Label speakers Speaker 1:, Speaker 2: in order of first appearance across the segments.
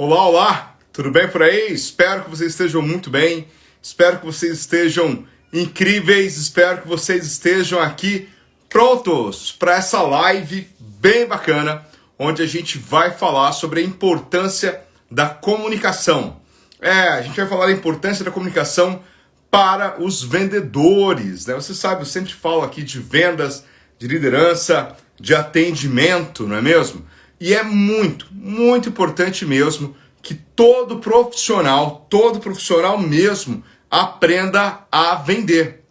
Speaker 1: Olá, olá! Tudo bem por aí? Espero que vocês estejam muito bem, espero que vocês estejam incríveis, espero que vocês estejam aqui prontos para essa live bem bacana, onde a gente vai falar sobre a importância da comunicação. A gente vai falar da importância da comunicação para os vendedores, né? Você sabe, eu sempre falo aqui de vendas, de liderança, de atendimento, não é mesmo? E é muito, muito importante mesmo que todo profissional mesmo, aprenda a vender.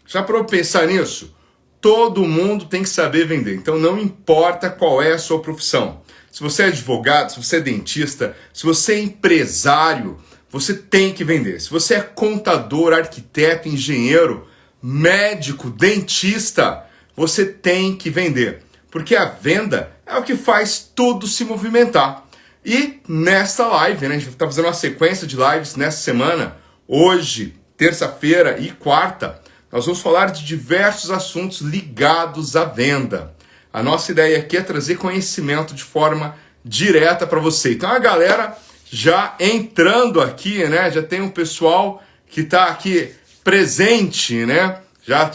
Speaker 1: Já para eu pensar nisso? Todo mundo tem que saber vender. Então não importa qual é a sua profissão. Se você é advogado, se você é dentista, se você é empresário, você tem que vender. Se você é contador, arquiteto, engenheiro, médico, dentista, você tem que vender. Porque a venda é o que faz tudo se movimentar. E nesta live, né, a gente está fazendo uma sequência de lives nessa semana, hoje, terça-feira e quarta, nós vamos falar de diversos assuntos ligados à venda. A nossa ideia aqui é trazer conhecimento de forma direta para você. Então a galera já entrando aqui, né, já tem um pessoal que está aqui presente, né, já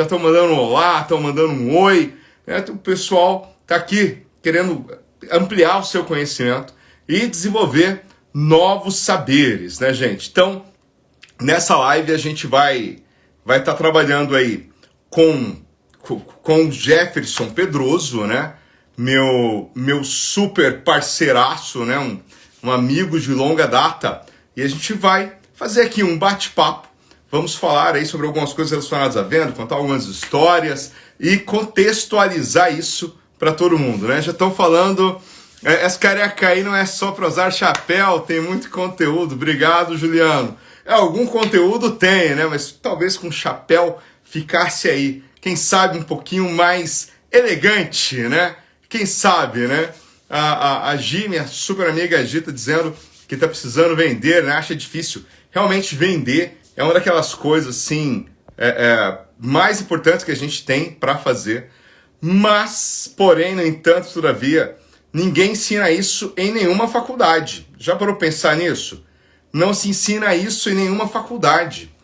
Speaker 1: estão mandando um olá, estão mandando um oi, né, o pessoal está aqui querendo ampliar o seu conhecimento e desenvolver novos saberes, né, gente? Então, nessa live a gente vai estar trabalhando aí com o Jefferson Pedroso, né? Meu super parceiraço, né? Um amigo de longa data. E a gente vai fazer aqui um bate-papo. Vamos falar aí sobre algumas coisas relacionadas à venda, contar algumas histórias e contextualizar isso para todo mundo, né? Já estão falando, essa careca aí não é só para usar chapéu, tem muito conteúdo. Obrigado, Juliano. Algum conteúdo tem, né? Mas talvez com chapéu ficasse aí, quem sabe um pouquinho mais elegante, né? Quem sabe, né? A Gi, minha super amiga Gi, tá dizendo que tá precisando vender, né? Acha difícil. Realmente vender é uma daquelas coisas, assim, mais importantes que a gente tem para fazer. Mas, porém, no entanto, todavia, ninguém ensina isso em nenhuma faculdade. Já parou pensar nisso? Não se ensina isso em nenhuma faculdade.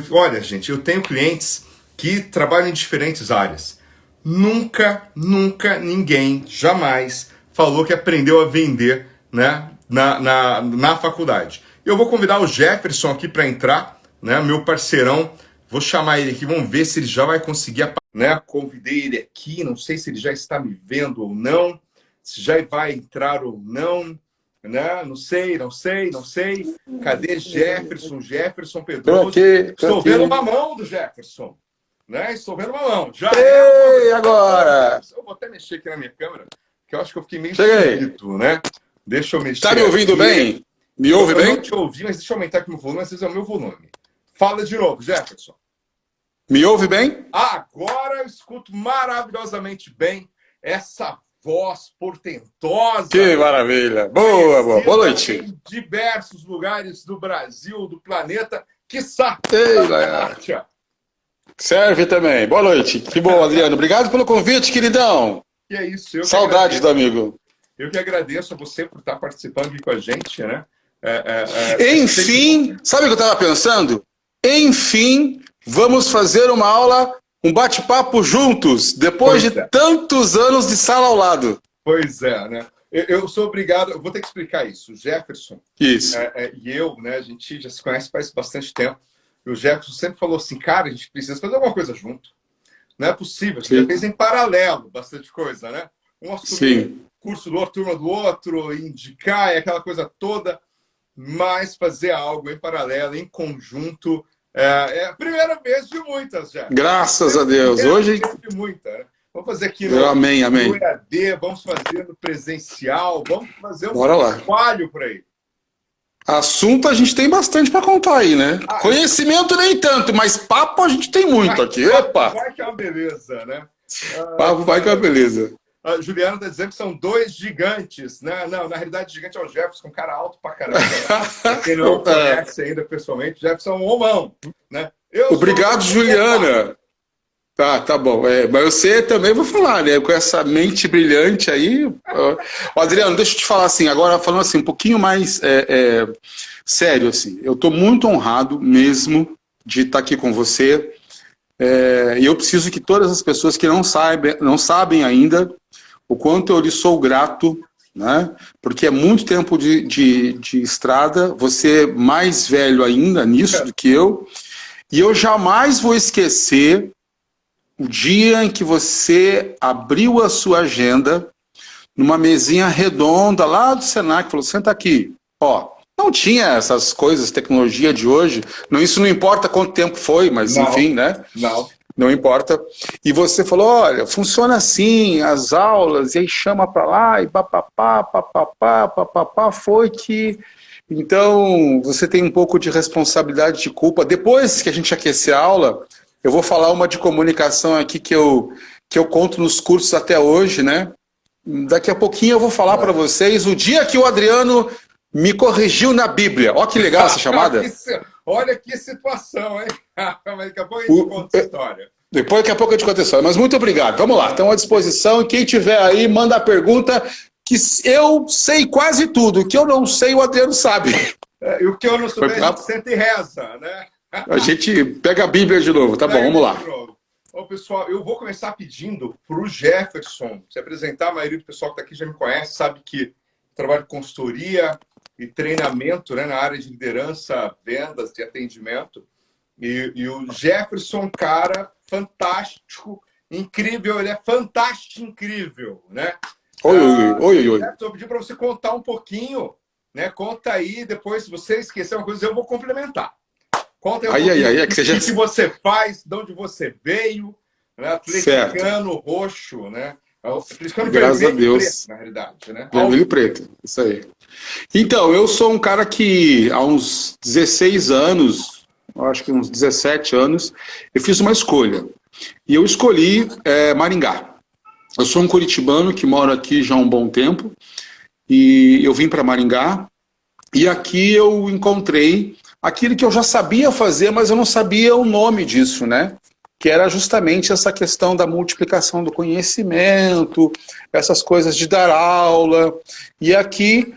Speaker 1: Olha, gente, eu tenho clientes que trabalham em diferentes áreas. Nunca ninguém, jamais, falou que aprendeu a vender, né, na faculdade. Eu vou convidar o Jefferson aqui para entrar, né, meu parceirão. Vou chamar ele aqui, vamos ver se ele já vai conseguir, né? Convidei ele aqui, não sei se ele já está me vendo ou não, se já vai entrar ou não, né? Não sei. Cadê Jefferson Pedroso? Estou vendo uma mão do Jefferson, né? Estou vendo uma mão. Já
Speaker 2: agora!
Speaker 1: Eu vou até mexer aqui na minha câmera, que eu acho que eu fiquei meio esquisito, né? Deixa eu mexer.
Speaker 2: Tá me ouvindo bem? Me ouve bem?
Speaker 1: Eu não te ouvi, mas deixa eu aumentar aqui o volume, às vezes é o meu volume. Fala de novo, Jefferson.
Speaker 2: Me ouve bem?
Speaker 1: Agora eu escuto maravilhosamente bem essa voz portentosa.
Speaker 2: Que maravilha! Boa noite.
Speaker 1: Em diversos lugares do Brasil, do planeta, quiçá.
Speaker 2: Serve também. Boa noite. Que bom, Adriano. Obrigado pelo convite, queridão.
Speaker 1: Que é isso.
Speaker 2: Saudades do amigo.
Speaker 1: Eu que agradeço a você por estar participando aqui com a gente, né?
Speaker 2: Enfim, sabe o que eu estava pensando? Enfim, vamos fazer uma aula, um bate-papo juntos, depois de tantos anos de sala ao lado.
Speaker 1: Pois é, né? Eu sou obrigado, eu vou ter que explicar isso. O Jefferson
Speaker 2: isso.
Speaker 1: E eu, né, a gente já se conhece faz bastante tempo. E o Jefferson sempre falou assim, cara, a gente precisa fazer alguma coisa junto. Não é possível, a gente já fez em paralelo bastante coisa, né? Um assumir curso do outro, turma do outro, indicar e aquela coisa toda, mas fazer algo em paralelo, em conjunto, é a primeira vez de muitas já.
Speaker 2: Graças a Deus. Hoje
Speaker 1: de muita, né? Vamos fazer aqui no EAD, vamos fazer no presencial, vamos fazer um trabalho por aí.
Speaker 2: Assunto a gente tem bastante para contar aí, né? Conhecimento nem tanto, mas papo a gente tem muito aqui. Opa!
Speaker 1: Vai que é uma beleza, né?
Speaker 2: Papo vai que é uma beleza.
Speaker 1: A Juliana está dizendo que são dois gigantes, né? Não, na realidade, o gigante é o Jefferson, um cara alto pra caramba. Né? Quem não conhece ainda pessoalmente, Jefferson é um homão, né?
Speaker 2: Obrigado, Juliana. Tá bom. Mas você também vou falar, né? Com essa mente brilhante aí. Ó, Adriano, deixa eu te falar assim, agora falando assim, um pouquinho mais sério, assim. Eu estou muito honrado mesmo de estar aqui com você. E eu preciso que todas as pessoas que não sabem ainda o quanto eu lhe sou grato, né? Porque é muito tempo de estrada, você é mais velho ainda nisso do que eu, e eu jamais vou esquecer o dia em que você abriu a sua agenda numa mesinha redonda lá do Senac, falou, senta aqui, ó. Não tinha essas coisas, tecnologia de hoje, isso não importa quanto tempo foi, mas
Speaker 1: Não,
Speaker 2: enfim, né?
Speaker 1: não.
Speaker 2: Não importa. E você falou, olha, funciona assim, as aulas, e aí chama para lá, e papapá, papapá, papapá, foi que... Então, você tem um pouco de responsabilidade, de culpa. Depois que a gente aquecer a aula, eu vou falar uma de comunicação aqui que eu conto nos cursos até hoje, né? Daqui a pouquinho eu vou falar para vocês o dia que o Adriano me corrigiu na Bíblia. Ó que legal essa chamada.
Speaker 1: Olha que situação, hein? Daqui a pouco a gente conta essa história.
Speaker 2: Daqui a pouco eu te conto a história. Mas muito obrigado. Vamos lá, estão à disposição. E quem tiver aí, manda a pergunta, que eu sei quase tudo. O que eu não sei, o Adriano sabe.
Speaker 1: E o que eu não souber, a gente senta e reza, né?
Speaker 2: A gente pega a Bíblia de novo. Tá bom, vamos lá.
Speaker 1: Ô, pessoal, eu vou começar pedindo para o Jefferson se apresentar. A maioria do pessoal que está aqui já me conhece, sabe que eu trabalho com consultoria e treinamento, né, na área de liderança, vendas e atendimento. E o Jefferson, cara, fantástico, incrível, ele é fantástico, incrível, né?
Speaker 2: Oi.
Speaker 1: Eu pedi para você contar um pouquinho, né? Conta aí, depois, se você esquecer uma coisa, eu vou complementar. Conta aí um pouquinho o que você faz, de onde você veio, né? Atleticano roxo, né? Atleticano vermelho e preto, na realidade, né?
Speaker 2: Vermelho e preto, isso aí. Então, eu sou um cara que há uns 16 anos, acho que uns 17 anos, eu fiz uma escolha. E eu escolhi Maringá. Eu sou um curitibano que mora aqui já há um bom tempo, e eu vim para Maringá, e aqui eu encontrei aquilo que eu já sabia fazer, mas eu não sabia o nome disso, né? Que era justamente essa questão da multiplicação do conhecimento, essas coisas de dar aula, e aqui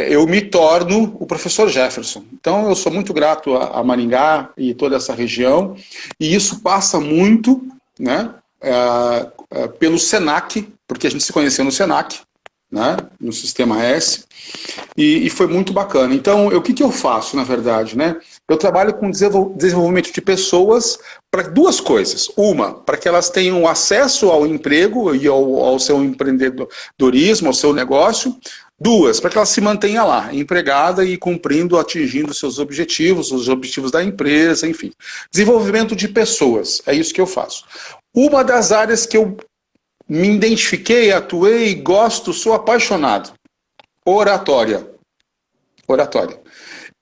Speaker 2: eu me torno o professor Jefferson. Então eu sou muito grato a Maringá e toda essa região, e isso passa muito, né, pelo Senac, porque a gente se conheceu no Senac, né, no Sistema S, e foi muito bacana. Então, o que eu faço, na verdade, né? Eu trabalho com desenvolvimento de pessoas para duas coisas. Uma, para que elas tenham acesso ao emprego e ao seu empreendedorismo, ao seu negócio. Duas, para que elas se mantenham lá, empregada e cumprindo, atingindo seus objetivos, os objetivos da empresa, enfim. Desenvolvimento de pessoas, é isso que eu faço. Uma das áreas que eu me identifiquei, atuei, gosto, sou apaixonado. Oratória.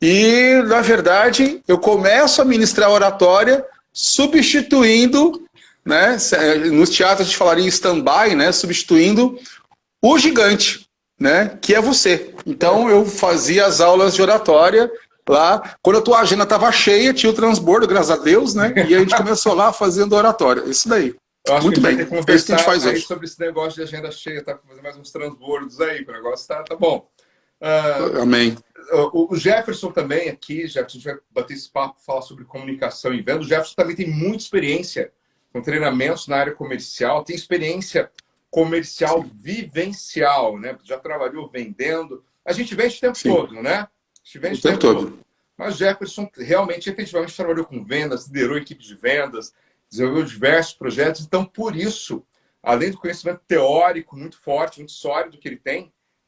Speaker 2: E, na verdade, eu começo a ministrar oratória substituindo, né, nos teatros a gente falaria stand-by, né, substituindo o gigante, né, que é você. Então, eu fazia as aulas de oratória lá. Quando a agenda estava cheia, tinha o transbordo, graças a Deus, né, e a gente começou lá fazendo oratória. Isso daí.
Speaker 1: Eu acho
Speaker 2: muito
Speaker 1: que a
Speaker 2: bem.
Speaker 1: gente tem que conversar
Speaker 2: aí
Speaker 1: hoje sobre esse negócio de agenda cheia, tá? Fazer mais uns transbordos aí, o negócio tá bom.
Speaker 2: Amém.
Speaker 1: O Jefferson também aqui, já a gente vai bater esse papo, falar sobre comunicação e venda. O Jefferson também tem muita experiência com treinamentos na área comercial, tem experiência comercial vivencial, né? Já trabalhou vendendo. A gente vende o tempo todo, né? A gente vende o tempo todo. Mas o Jefferson realmente, efetivamente, trabalhou com vendas, liderou equipe de vendas, desenvolveu diversos projetos. Então, por isso, além do conhecimento teórico muito forte, muito sólido que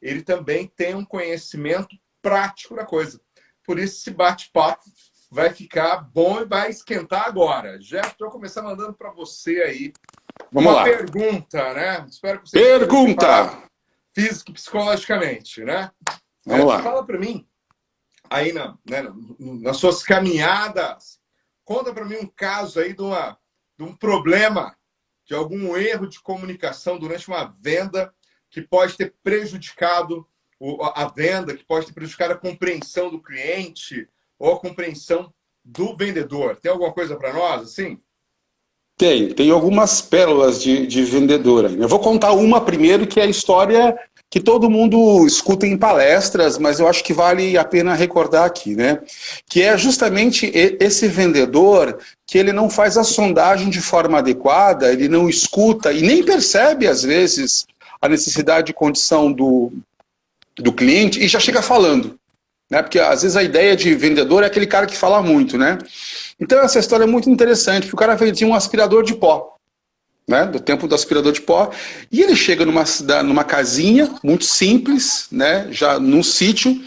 Speaker 1: ele também tem um conhecimento prático da coisa. Por isso, esse bate-papo vai ficar bom e vai esquentar agora. Jefferson, vou começar mandando para você aí uma pergunta, né? Espero que você
Speaker 2: pergunta
Speaker 1: física e psicologicamente, né?
Speaker 2: Vamos lá.
Speaker 1: Fala para mim, aí nas suas caminhadas, conta para mim um caso aí de um problema, de algum erro de comunicação durante uma venda que pode ter prejudicado a venda, que pode ter prejudicado a compreensão do cliente ou a compreensão do vendedor. Tem alguma coisa para nós, assim?
Speaker 2: Tem algumas pérolas de vendedora. Eu vou contar uma primeiro, que é a história que todo mundo escuta em palestras, mas eu acho que vale a pena recordar aqui, né? Que é justamente esse vendedor que ele não faz a sondagem de forma adequada, ele não escuta e nem percebe, às vezes, a necessidade de condição do cliente e já chega falando, né? Porque às vezes a ideia de vendedor é aquele cara que fala muito, né? Então essa história é muito interessante, porque o cara vendia um aspirador de pó, né, do tempo do aspirador de pó, e ele chega numa casinha muito simples, né, já num sítio,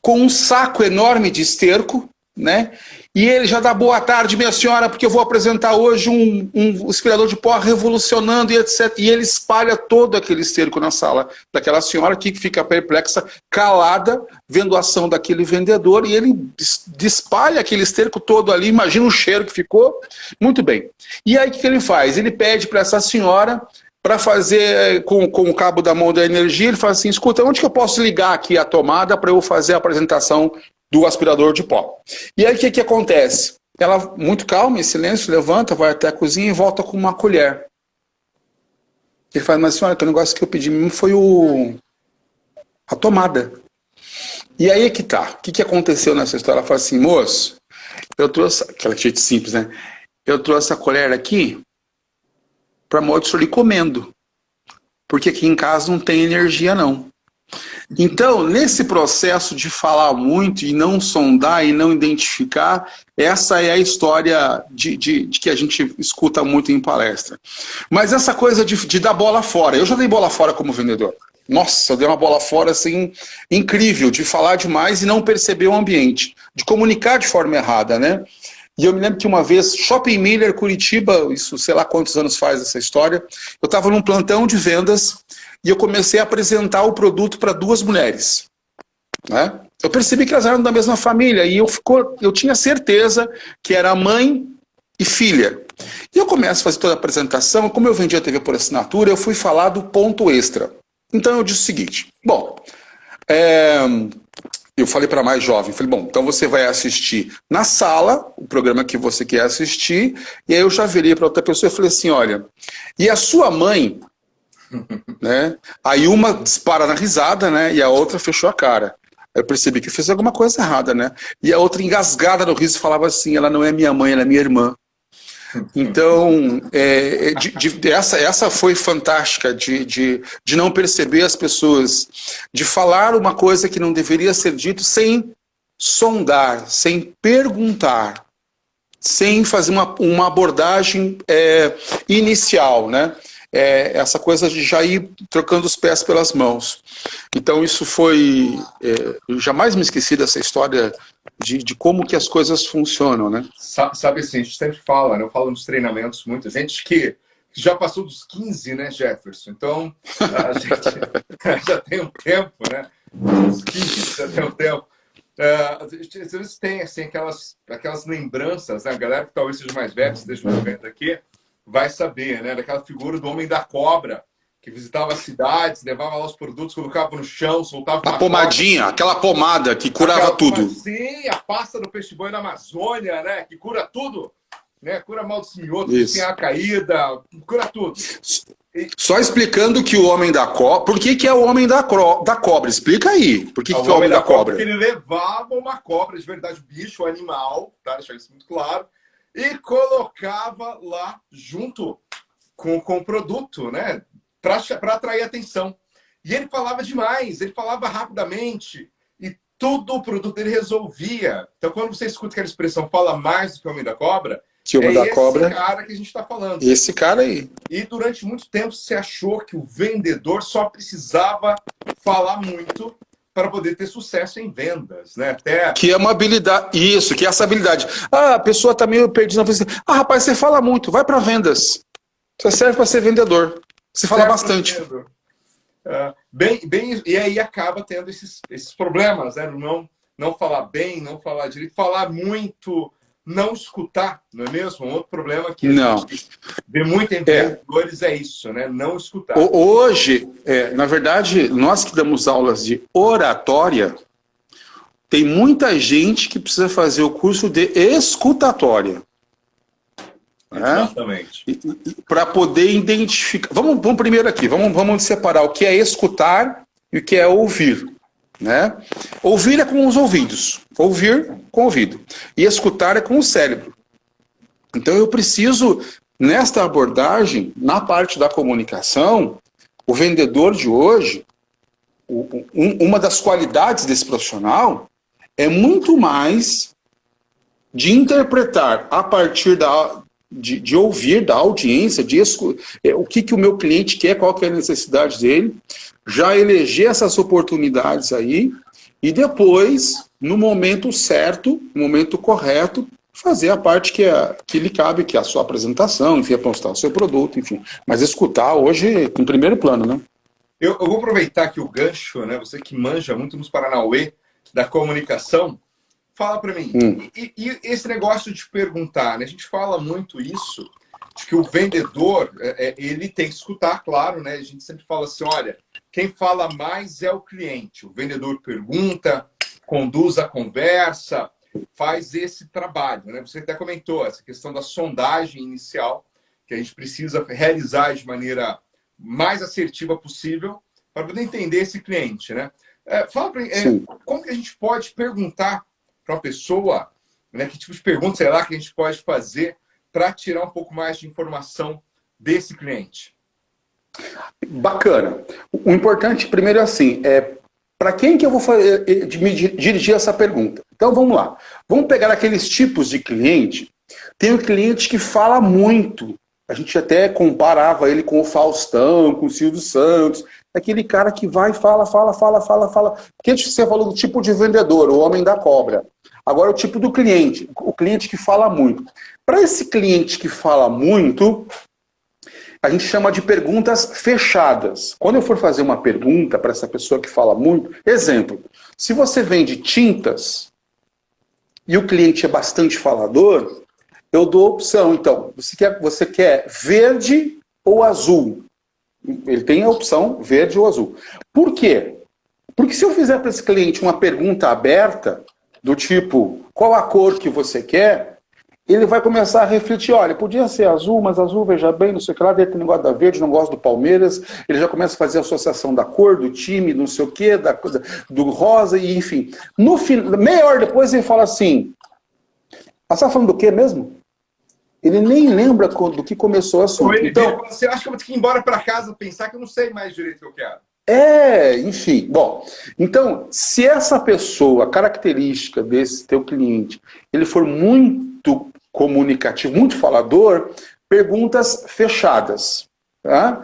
Speaker 2: com um saco enorme de esterco, né, e ele já dá boa tarde, minha senhora, porque eu vou apresentar hoje um aspirador de pó revolucionando e etc. E ele espalha todo aquele esterco na sala daquela senhora que fica perplexa, calada, vendo a ação daquele vendedor, e ele espalha aquele esterco todo ali, imagina o cheiro que ficou. Muito bem. E aí o que ele faz? Ele pede para essa senhora para fazer com o cabo da mão da energia, ele fala assim, escuta, onde que eu posso ligar aqui a tomada para eu fazer a apresentação do aspirador de pó? E aí o que acontece? Ela, muito calma, em silêncio, levanta, vai até a cozinha e volta com uma colher. Ele fala, mas senhora, o negócio que eu pedi mesmo foi a tomada. E aí é que tá. O que aconteceu nessa história? Ela fala assim, moço, eu trouxe, aquela jeito simples, né? Eu trouxe a colher aqui para modo de senhor ir comendo. Porque aqui em casa não tem energia, não. Então, nesse processo de falar muito e não sondar e não identificar, essa é a história de que a gente escuta muito em palestra. Mas essa coisa de dar bola fora, eu já dei bola fora como vendedor. Nossa, eu dei uma bola fora assim, incrível, de falar demais e não perceber o ambiente, de comunicar de forma errada, né? E eu me lembro que uma vez, Shopping Miller, Curitiba, isso sei lá quantos anos faz essa história, eu estava num plantão de vendas e eu comecei a apresentar o produto para duas mulheres, né? Eu percebi que elas eram da mesma família e eu tinha certeza que era mãe e filha. E eu começo a fazer toda a apresentação, como eu vendia TV por assinatura, eu fui falar do ponto extra. Então eu disse o seguinte, bom, eu falei para mais jovem, falei, bom, então você vai assistir na sala o programa que você quer assistir, e aí eu já virei para outra pessoa e falei assim, olha, e a sua mãe, né? Aí uma dispara na risada, né? E a outra fechou a cara. Eu percebi que eu fiz alguma coisa errada, né? E a outra engasgada no riso falava assim, ela não é minha mãe, ela é minha irmã. Então, essa foi fantástica, de não perceber as pessoas, de falar uma coisa que não deveria ser dito sem sondar, sem perguntar, sem fazer uma abordagem inicial, né? Essa coisa de já ir trocando os pés pelas mãos. Então isso foi... eu jamais me esqueci dessa história de como que as coisas funcionam, né?
Speaker 1: Sabe assim, a gente sempre fala, né? Eu falo nos treinamentos, muita gente que já passou dos 15, né, Jefferson? Então, a gente já tem um tempo, né? Dos 15, já tem um tempo. Às vezes tem assim, aquelas lembranças, né? A galera que talvez seja mais velha, que esteja vendo aqui, vai saber, né? Daquela figura do homem da cobra, que visitava as cidades, levava lá os produtos, colocava no chão, soltava
Speaker 2: uma pomadinha, cobra. Aquela pomada que curava tudo.
Speaker 1: Sim, a pasta do peixe-boi na Amazônia, né? Que cura tudo, né? Cura mal dos minhotos, tem a caída, cura tudo.
Speaker 2: Só explicando que o homem da cobra... Por que é o homem da cobra? Explica aí. Por que é o homem da cobra?
Speaker 1: Porque ele levava uma cobra, de verdade, bicho, animal, tá? Deixar isso muito claro. E colocava lá junto com o produto, né? Para atrair atenção. E ele falava demais, ele falava rapidamente. E todo o produto dele resolvia. Então, quando você escuta aquela expressão, fala mais do que o homem da cobra, esse cara que a gente está falando.
Speaker 2: Esse cara aí.
Speaker 1: E durante muito tempo se achou que o vendedor só precisava falar muito para poder ter sucesso em vendas, né?
Speaker 2: Que é uma habilidade, isso, que é essa habilidade. Ah, a pessoa está meio perdida, rapaz, você fala muito, vai para vendas. Você serve para ser vendedor. Você fala bastante.
Speaker 1: E aí acaba tendo esses problemas, né? Não falar bem, não falar direito, falar muito, não escutar, não é mesmo? Um outro problema que a gente vê muito em vendedores é isso, né? Não escutar.
Speaker 2: Hoje, na verdade, nós que damos aulas de oratória, tem muita gente que precisa fazer o curso de escutatória.
Speaker 1: Exatamente.
Speaker 2: Para poder identificar. Vamos primeiro aqui, vamos separar o que é escutar e o que é ouvir. Né? Ouvir é com os ouvidos, ouvir com o ouvido. E escutar é com o cérebro. Então eu preciso, nesta abordagem, na parte da comunicação, o vendedor de hoje, uma das qualidades desse profissional é muito mais de interpretar a partir de ouvir da audiência, o que o meu cliente quer, qual que é a necessidade dele, já eleger essas oportunidades aí e depois, no momento certo, no momento correto, fazer a parte que lhe cabe, que é a sua apresentação, enfim, apostar o seu produto, enfim. Mas escutar hoje em primeiro plano, né?
Speaker 1: Eu vou aproveitar aqui o gancho, né? Você que manja muito nos Paranauê da comunicação, fala para mim. E esse negócio de perguntar, né? A gente fala muito isso, de que o vendedor, ele tem que escutar, claro, né? A gente sempre fala assim, olha, quem fala mais é o cliente. O vendedor pergunta, conduz a conversa, faz esse trabalho, né? Você até comentou essa questão da sondagem inicial, que a gente precisa realizar de maneira mais assertiva possível para poder entender esse cliente, né? Fala para mim, como que a gente pode perguntar para uma pessoa, né? Que tipo de pergunta, sei lá, que a gente pode fazer para tirar um pouco mais de informação desse cliente?
Speaker 2: Bacana. O importante, primeiro, é assim, para quem que eu vou me dirigir essa pergunta? Então, vamos lá. Vamos pegar aqueles tipos de cliente. Tem um cliente que fala muito. A gente até comparava ele com o Faustão, com o Silvio Santos. Aquele cara que vai e fala. Porque você falou do tipo de vendedor, o homem da cobra. Agora, o tipo do cliente. O cliente que fala muito. Para esse cliente que fala muito, a gente chama de perguntas fechadas. Quando eu for fazer uma pergunta para essa pessoa que fala muito, exemplo, se você vende tintas e o cliente é bastante falador, eu dou opção. Então, você quer verde ou azul? Ele tem a opção verde ou azul. Por quê? Porque se eu fizer para esse cliente uma pergunta aberta, do tipo, qual a cor que você quer? Ele vai começar a refletir, olha, podia ser azul, mas azul, veja bem, não sei o que lá, daí tem negócio da verde, não gosto do Palmeiras, ele já começa a fazer a associação da cor, do time, não sei o que, do rosa, e enfim. No final, meia hora depois ele fala assim, você está falando do quê mesmo? Ele nem lembra do que começou o assunto.
Speaker 1: Então, você acha que eu vou ter que ir embora para casa pensar que eu não sei mais direito o que eu quero?
Speaker 2: Enfim. Bom, então, se essa pessoa, a característica desse teu cliente, ele for muito comunicativo, muito falador, perguntas fechadas. Tá?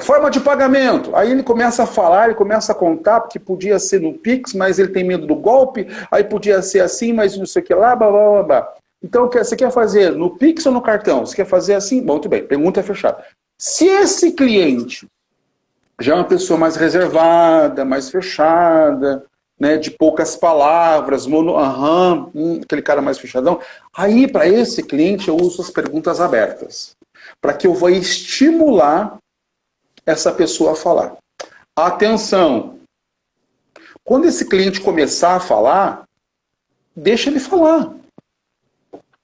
Speaker 2: Forma de pagamento. Aí ele começa a falar, ele começa a contar, porque podia ser no Pix, mas ele tem medo do golpe, aí podia ser assim, mas não sei o que lá, blá, blá, blá, blá. Então, você quer fazer no Pix ou no cartão? Você quer fazer assim? Bom, muito bem, pergunta fechada. Se esse cliente já é uma pessoa mais reservada, mais fechada, né, de poucas palavras, aquele cara mais fechadão, aí para esse cliente eu uso as perguntas abertas, para que eu vou estimular essa pessoa a falar. Atenção! Quando esse cliente começar a falar, deixa ele falar.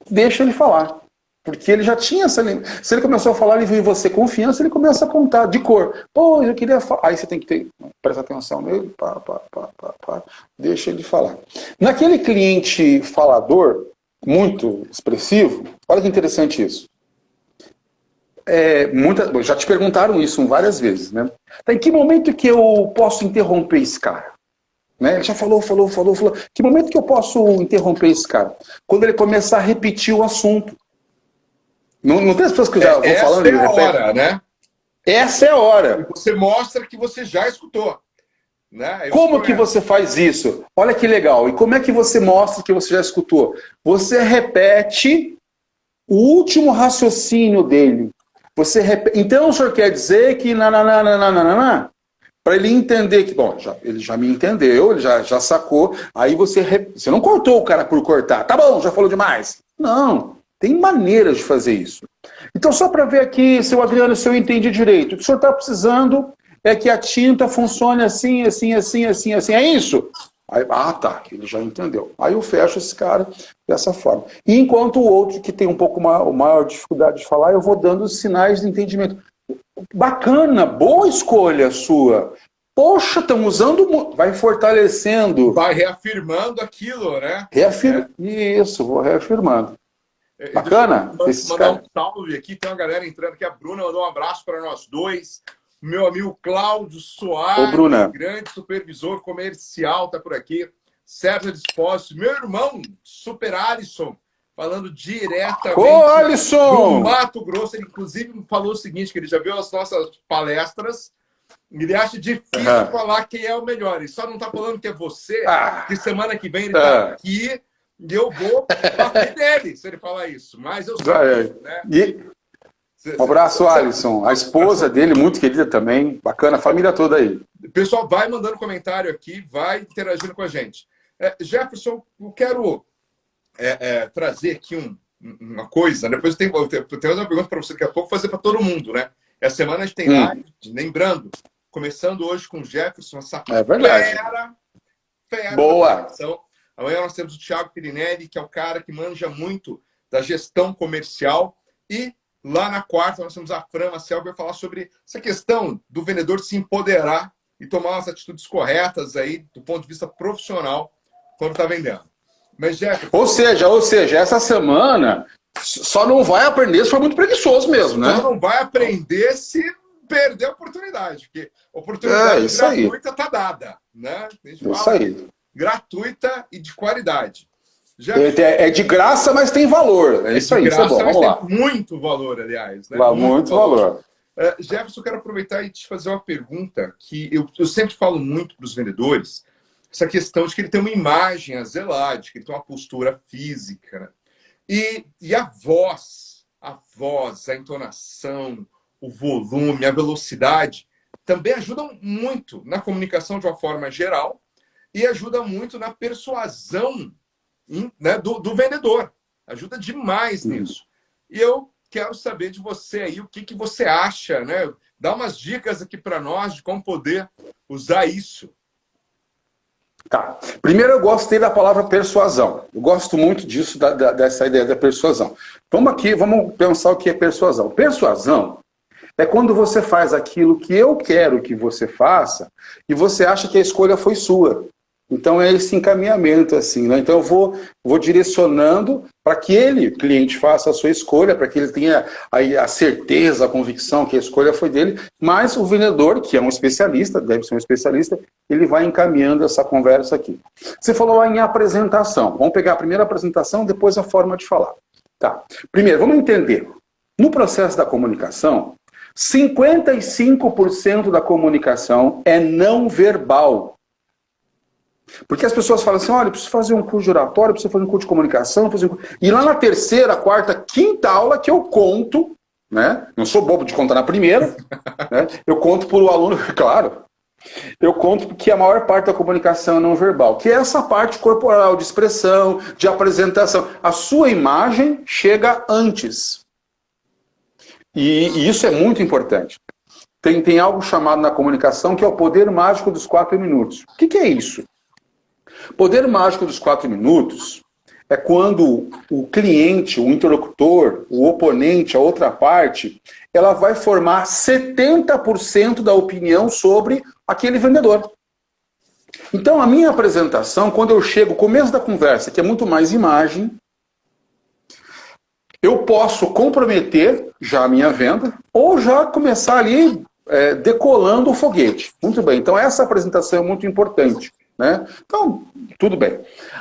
Speaker 2: Deixa ele falar. Porque ele já tinha essa... Se ele começou a falar, ele viu em você confiança, ele começa a contar de cor. Pô, eu queria falar. Aí você tem que prestar atenção nele, deixa ele falar. Naquele cliente falador, muito expressivo, olha que interessante isso. Já te perguntaram isso várias vezes, né? Em que momento que eu posso interromper esse cara? Né? Ele já falou. Que momento que eu posso interromper esse cara? Quando ele começar a repetir o assunto. Não tem as pessoas que já vão falando?
Speaker 1: Essa é a hora, né?
Speaker 2: Essa é a hora.
Speaker 1: Você mostra que você já escutou. Né?
Speaker 2: Como que você faz isso? Olha que legal. E como é que você mostra que você já escutou? Você repete o último raciocínio dele. Então o senhor quer dizer que... Para ele entender que... Bom, ele já me entendeu, ele já sacou. Aí você não cortou o cara por cortar. Tá bom, já falou demais. Não. Tem maneiras de fazer isso. Então, só para ver aqui, seu Adriano, se eu entendi direito, o que o senhor está precisando é que a tinta funcione assim. É isso? Aí, tá, ele já entendeu. Aí eu fecho esse cara dessa forma. E enquanto o outro que tem um pouco maior dificuldade de falar, eu vou dando os sinais de entendimento. Bacana, boa escolha sua. Poxa, estão usando, vai fortalecendo.
Speaker 1: Vai reafirmando aquilo, né?
Speaker 2: Isso, vou reafirmando. Bacana.
Speaker 1: Deixa eu mandar um salve aqui, tem uma galera entrando aqui. A Bruna mandou um abraço para nós dois. Meu amigo Cláudio Soares, grande supervisor comercial, está por aqui. Sérgio Dispostos, meu irmão, Super Alisson, falando diretamente do Mato Grosso. Ele, inclusive, falou o seguinte, que ele já viu as nossas palestras. Ele acha difícil falar quem é o melhor. Ele só não está falando que é você, que semana que vem ele está aqui e eu vou bater nele se ele falar isso. Mas eu sei, né?
Speaker 2: Um abraço, Alisson. A esposa dele, muito querida também. Bacana, a família toda aí.
Speaker 1: O pessoal vai mandando comentário aqui, vai interagindo com a gente. Jefferson, eu quero trazer aqui uma coisa. Depois eu tenho uma pergunta para você daqui a pouco, fazer para todo mundo, né? Essa semana a gente tem live, lembrando, começando hoje com o Jefferson, essa fera.
Speaker 2: Boa!
Speaker 1: Amanhã nós temos o Thiago Pirinelli, que é o cara que manja muito da gestão comercial. E lá na quarta nós temos a Fran Marcel, que vai falar sobre essa questão do vendedor se empoderar e tomar as atitudes corretas aí do ponto de vista profissional quando está vendendo. Mas, Jefferson...
Speaker 2: Ou seja, essa semana só não vai aprender se for muito preguiçoso mesmo, né?
Speaker 1: Só não vai aprender se perder a oportunidade, porque a oportunidade gratuita está dada, né? A gente fala gratuita e de qualidade.
Speaker 2: É de graça, mas tem valor. É isso aí,
Speaker 1: isso é bom.
Speaker 2: Vamos lá.
Speaker 1: Tem muito valor, aliás. Né?
Speaker 2: Muito valor.
Speaker 1: Jefferson, eu quero aproveitar e te fazer uma pergunta que eu sempre falo muito para os vendedores, essa questão de que ele tem uma imagem a zelar, de que ele tem uma postura física. Né? E a voz, a entonação, o volume, a velocidade, também ajudam muito na comunicação de uma forma geral e ajuda muito na persuasão, né, do vendedor. Ajuda demais nisso. E eu quero saber de você aí o que você acha, né? Dá umas dicas aqui para nós de como poder usar isso.
Speaker 2: Tá. Primeiro, eu gostei da palavra persuasão. Eu gosto muito disso, dessa ideia da persuasão. Vamos pensar o que é persuasão. Persuasão é quando você faz aquilo que eu quero que você faça e você acha que a escolha foi sua. Então é esse encaminhamento, assim, né? Então eu vou direcionando para que o cliente, faça a sua escolha, para que ele tenha a certeza, a convicção que a escolha foi dele, mas o vendedor, que é um especialista, deve ser um especialista, ele vai encaminhando essa conversa aqui. Você falou em apresentação. Vamos pegar a primeira apresentação, depois a forma de falar. Tá. Primeiro, vamos entender. No processo da comunicação, 55% da comunicação é não verbal. Porque as pessoas falam assim, olha, eu preciso fazer um curso de oratório, eu preciso fazer um curso de comunicação, e lá na terceira, quarta, quinta aula que eu conto, né? Não sou bobo de contar na primeira, né? Eu conto para o aluno, claro, eu conto que a maior parte da comunicação é não verbal, que é essa parte corporal, de expressão, de apresentação. A sua imagem chega antes. E isso é muito importante. Tem algo chamado na comunicação que é o poder mágico dos 4 minutos. O que é isso? Poder mágico dos 4 minutos é quando o cliente, o interlocutor, o oponente, a outra parte, ela vai formar 70% da opinião sobre aquele vendedor. Então, a minha apresentação, quando eu chego no começo da conversa, que é muito mais imagem, eu posso comprometer já a minha venda ou já começar ali decolando o foguete. Muito bem, então essa apresentação é muito importante. Né? Então, tudo bem.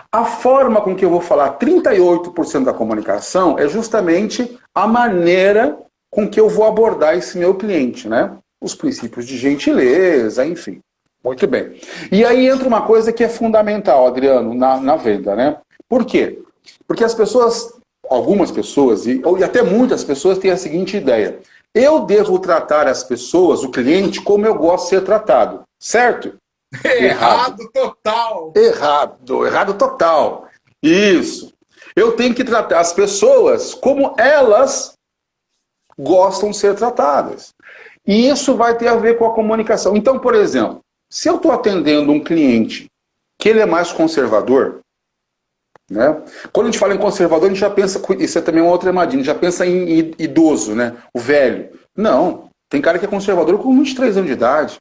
Speaker 2: A forma com que eu vou falar 38% da comunicação é justamente a maneira com que eu vou abordar esse meu cliente, né? Os princípios de gentileza, enfim. Muito bem. E aí entra uma coisa que é fundamental, Adriano, na venda, né? Por quê? Porque as pessoas, algumas pessoas, e até muitas pessoas têm a seguinte ideia. Eu devo tratar as pessoas, o cliente, como eu gosto de ser tratado. Certo?
Speaker 1: Errado total.
Speaker 2: Errado total. Isso. Eu tenho que tratar as pessoas como elas gostam de ser tratadas. E isso vai ter a ver com a comunicação. Então, por exemplo, se eu estou atendendo um cliente que ele é mais conservador, né? Quando a gente fala em conservador, a gente já pensa, isso é também uma outra armadilha, a gente já pensa em idoso, né? O velho. Não, tem cara que é conservador com 23 anos de idade.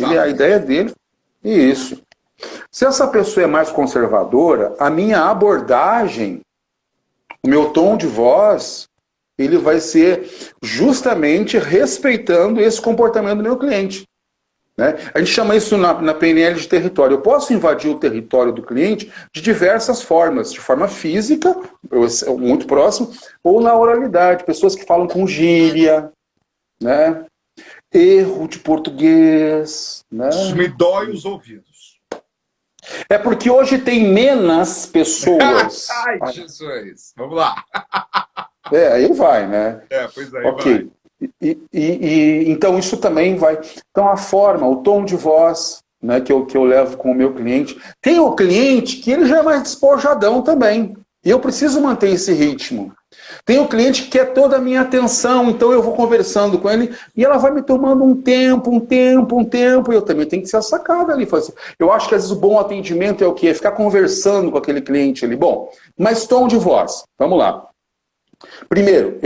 Speaker 2: A ideia dele é isso. Se essa pessoa é mais conservadora, a minha abordagem, o meu tom de voz, ele vai ser justamente respeitando esse comportamento do meu cliente. Né? A gente chama isso na PNL de território. Eu posso invadir o território do cliente de diversas formas, de forma física, muito próximo, ou na oralidade, pessoas que falam com gíria, né? Erro de português. Né?
Speaker 1: Isso me dói os ouvidos.
Speaker 2: É porque hoje tem menos pessoas.
Speaker 1: Ai, Jesus. Vamos lá.
Speaker 2: Aí vai, né?
Speaker 1: Pois aí
Speaker 2: ok.
Speaker 1: Vai.
Speaker 2: Então isso também vai. Então a forma, o tom de voz, né, que eu levo com o meu cliente. Tem o cliente que ele já é mais despojadão também. E eu preciso manter esse ritmo. Tem o cliente que quer toda a minha atenção, então eu vou conversando com ele e ela vai me tomando um tempo, e eu também tenho que ser a sacada ali. Eu acho que às vezes o bom atendimento é o quê? É ficar conversando com aquele cliente ali. Bom, mas tom de voz, vamos lá. Primeiro,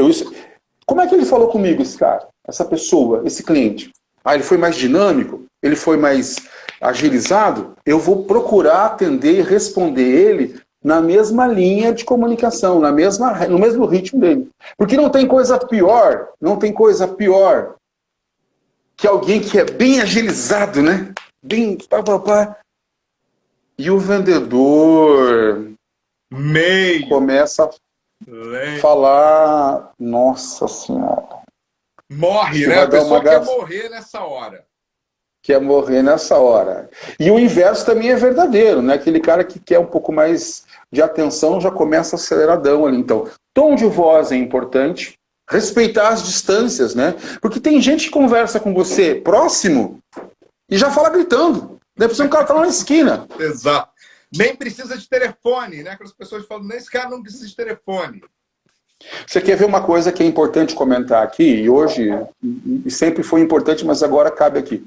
Speaker 2: como é que ele falou comigo, esse cara? Essa pessoa, esse cliente? Ele foi mais dinâmico? Ele foi mais agilizado? Eu vou procurar atender e responder ele na mesma linha de comunicação, no mesmo ritmo dele. Porque não tem coisa pior que alguém que é bem agilizado, né? Bem E o vendedor começa a falar, nossa senhora.
Speaker 1: Morre, né? A pessoa quer morrer nessa hora.
Speaker 2: Quer morrer nessa hora. E o inverso também é verdadeiro, né? Aquele cara que quer um pouco mais de atenção já começa aceleradão ali. Então, tom de voz é importante, respeitar as distâncias, né? Porque tem gente que conversa com você próximo e já fala gritando. Deve ser um cara que tá lá na esquina.
Speaker 1: Exato. Nem precisa de telefone, né? Aquelas pessoas falam, esse cara não precisa de telefone.
Speaker 2: Você quer ver uma coisa que é importante comentar aqui, e hoje, e sempre foi importante, mas agora cabe aqui.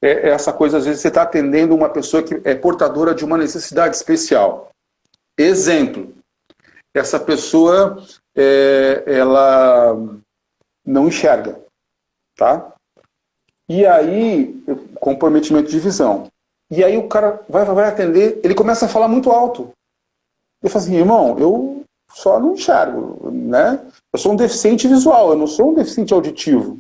Speaker 2: Essa coisa, às vezes, você está atendendo uma pessoa que é portadora de uma necessidade especial. Exemplo, essa pessoa, ela não enxerga, tá? E aí, comprometimento de visão. E aí o cara vai atender, ele começa a falar muito alto. Ele fala assim, irmão, eu só não enxergo, né? Eu sou um deficiente visual, eu não sou um deficiente auditivo.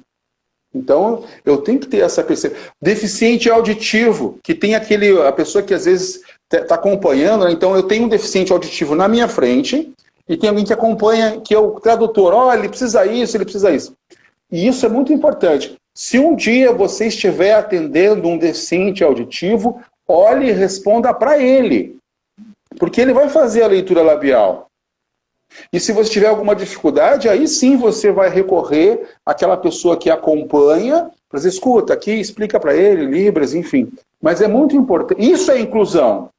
Speaker 2: Então, eu tenho que ter essa percepção. Deficiente auditivo, que tem a pessoa que às vezes está acompanhando, né? Então eu tenho um deficiente auditivo na minha frente e tem alguém que acompanha, que é o tradutor. Ele precisa isso, ele precisa isso. E isso é muito importante. Se um dia você estiver atendendo um deficiente auditivo, olhe e responda para ele. Porque ele vai fazer a leitura labial. E se você tiver alguma dificuldade, aí sim você vai recorrer àquela pessoa que acompanha, para dizer, escuta, aqui explica para ele, Libras, enfim. Mas é muito importante. Isso é inclusão.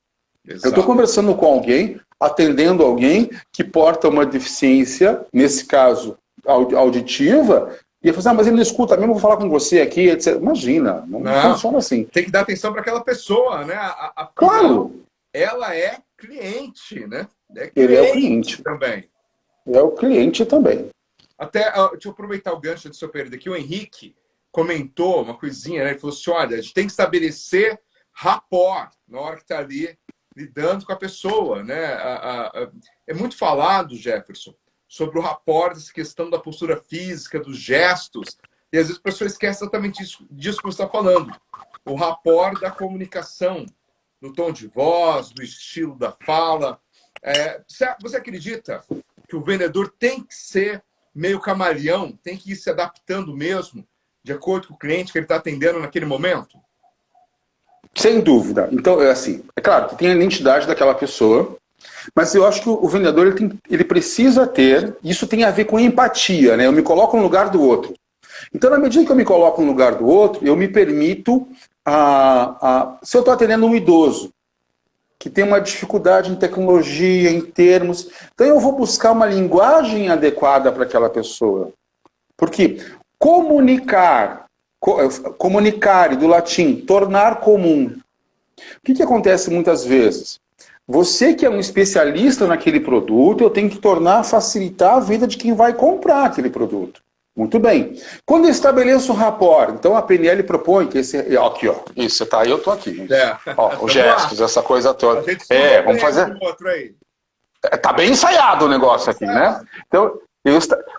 Speaker 2: Exato. Eu estou conversando com alguém, atendendo alguém que porta uma deficiência, nesse caso auditiva, e eu falo, mas ele não escuta mesmo, vou falar com você aqui, etc. Imagina, não funciona assim.
Speaker 1: Tem que dar atenção para aquela pessoa, né?
Speaker 2: Claro!
Speaker 1: Ela é cliente, né?
Speaker 2: Ele é o cliente.
Speaker 1: Também.
Speaker 2: É o cliente também.
Speaker 1: Até, deixa eu aproveitar o gancho do seu período aqui. O Henrique comentou uma coisinha, né? Ele falou assim, olha, a gente tem que estabelecer rapport na hora que está ali lidando com a pessoa, né? É muito falado, Jefferson, sobre o rapport, essa questão da postura física, dos gestos, e às vezes as pessoas esquecem exatamente disso que você está falando. O rapport da comunicação, do tom de voz, do estilo da fala. Você acredita que o vendedor tem que ser meio camaleão, tem que ir se adaptando mesmo, de acordo com o cliente que ele está atendendo naquele momento?
Speaker 2: Sem dúvida. Então, é claro que tem a identidade daquela pessoa, mas eu acho que o vendedor ele precisa ter, isso tem a ver com empatia, né? Eu me coloco no lugar do outro. Então, na medida que eu me coloco no lugar do outro, eu me permito, se eu estou atendendo um idoso, que tem uma dificuldade em tecnologia, em termos, então eu vou buscar uma linguagem adequada para aquela pessoa. Porque comunicar do latim, tornar comum, O que acontece muitas vezes? Você que é um especialista naquele produto, eu tenho que facilitar a vida de quem vai comprar aquele produto. Muito bem. Quando eu estabeleço o rapport, então a PNL propõe que esse... Aqui, ó. Isso, você tá aí, eu tô aqui. Ó, os gestos, essa coisa toda. Vamos fazer... Tá bem ensaiado o negócio aqui, né? Então,